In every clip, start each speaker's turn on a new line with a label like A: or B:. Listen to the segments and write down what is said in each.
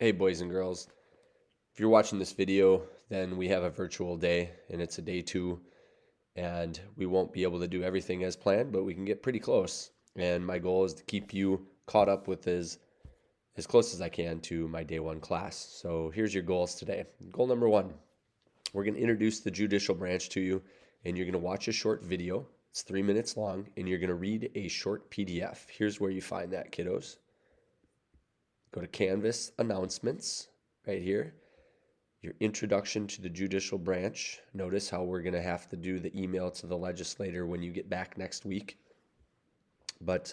A: Hey boys and girls, if you're watching this video, then we have a virtual day and it's a day 2 and we won't be able to do everything as planned, but we can get pretty close. And my goal is to keep you caught up with as close as I can to my day 1 class. So here's your goals today. Goal number 1, we're going to introduce the judicial branch to you and you're going to watch a short video. It's 3 minutes long and you're going to read a short PDF. Here's where you find that, kiddos. Go to Canvas Announcements right here. Your introduction to the judicial branch. Notice how we're going to have to do the email to the legislator when you get back next week. But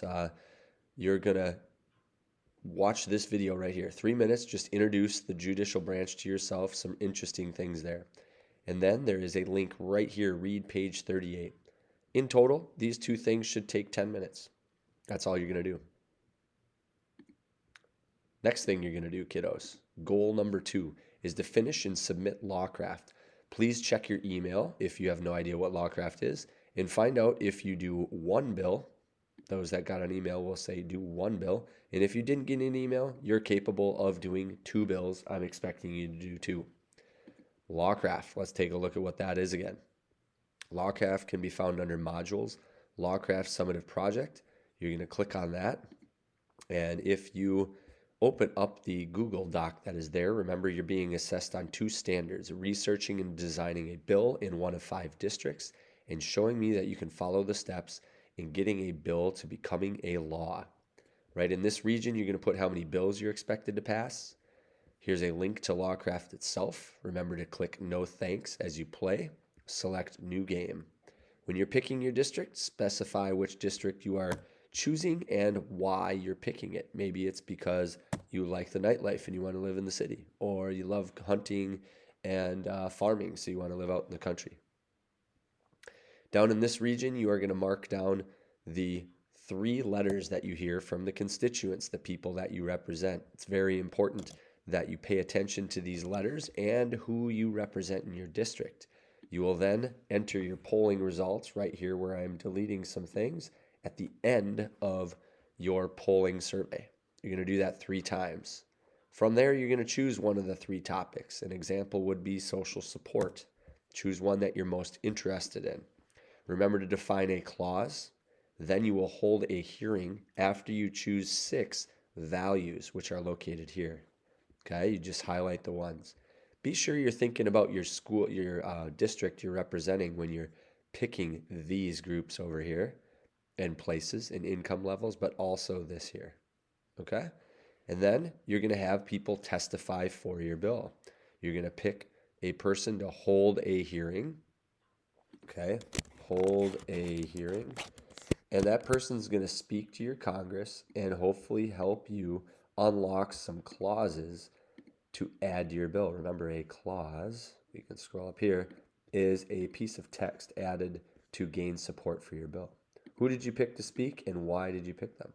A: you're going to watch this video right here. 3 minutes, just introduce the judicial branch to yourself. Some interesting things there. And then there is a link right here, read page 38. In total, these 2 things should take 10 minutes. That's all you're going to do. Next thing you're going to do, kiddos, goal number 2 is to finish and submit LawCraft. Please check your email if you have no idea what LawCraft is and find out if you do 1 bill. Those that got an email will say do 1 bill. And if you didn't get an email, you're capable of doing 2 bills. I'm expecting you to do 2. LawCraft, let's take a look at what that is again. LawCraft can be found under modules, LawCraft Summative Project. You're going to click on that. And if you open up the Google Doc that is there, remember you're being assessed on 2 standards, researching and designing a bill in 1 of 5 districts and showing me that you can follow the steps in getting a bill to becoming a law. Right, in this region, you're going to put how many bills you're expected to pass. Here's a link to LawCraft itself. Remember to click no thanks as you play. Select new game. When you're picking your district, specify which district you are choosing and why you're picking it. Maybe it's because you like the nightlife and you want to live in the city, or you love hunting and farming, so you want to live out in the country. Down in this region, you are going to mark down the 3 letters that you hear from the constituents, the people that you represent. It's very important that you pay attention to these letters and who you represent in your district. You will then enter your polling results right here where I'm deleting some things at the end of your polling survey. You're going to do that 3 times. From there, you're going to choose one of the 3 topics. An example would be social support. Choose one that you're most interested in. Remember to define a clause. Then you will hold a hearing after you choose 6 values, which are located here. Okay, you just highlight the ones. Be sure you're thinking about your school, your district you're representing when you're picking these groups over here and places and income levels, but also this here. Okay? And then you're going to have people testify for your bill. You're going to pick a person to hold a hearing. Okay? Hold a hearing. And that person's going to speak to your Congress and hopefully help you unlock some clauses to add to your bill. Remember, a clause, you can scroll up here, is a piece of text added to gain support for your bill. Who did you pick to speak and why did you pick them?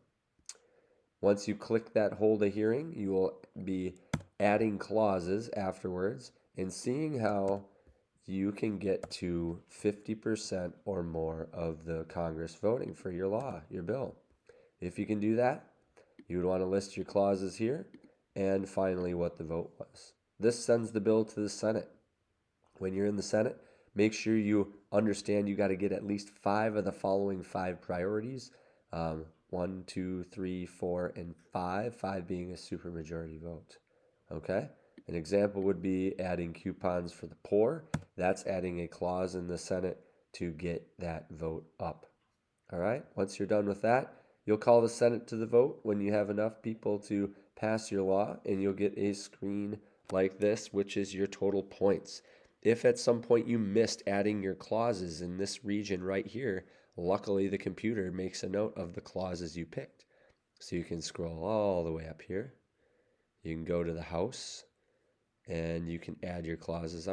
A: Once you click that hold a hearing, you will be adding clauses afterwards and seeing how you can get to 50% or more of the Congress voting for your law, your bill. If you can do that, you would want to list your clauses here and finally what the vote was. This sends the bill to the Senate. When you're in the Senate, make sure you understand you got to get at least 5 of the following 5 priorities. 1, 2, 3, 4, and 5. 5 being a supermajority vote. Okay? An example would be adding coupons for the poor. That's adding a clause in the Senate to get that vote up. All right? Once you're done with that, you'll call the Senate to the vote when you have enough people to pass your law, and you'll get a screen like this, which is your total points. If at some point you missed adding your clauses in this region right here, luckily the computer makes a note of the clauses you picked. So you can scroll all the way up here. You can go to the House, and you can add your clauses,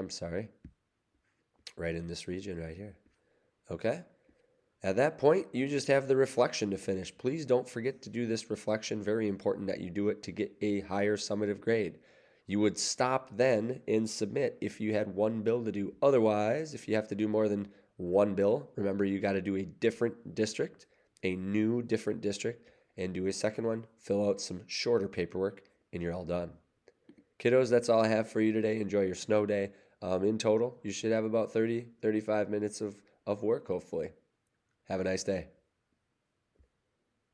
A: right in this region right here. Okay? At that point, you just have the reflection to finish. Please don't forget to do this reflection. Very important that you do it to get a higher summative grade. You would stop then and submit if you had 1 bill to do. Otherwise, if you have to do more than 1 bill, remember you got to do a different district, a new different district, and do a second one, fill out some shorter paperwork, and you're all done. Kiddos, that's all I have for you today. Enjoy your snow day. In total, you should have about 30, 35 minutes of work, hopefully. Have a nice day.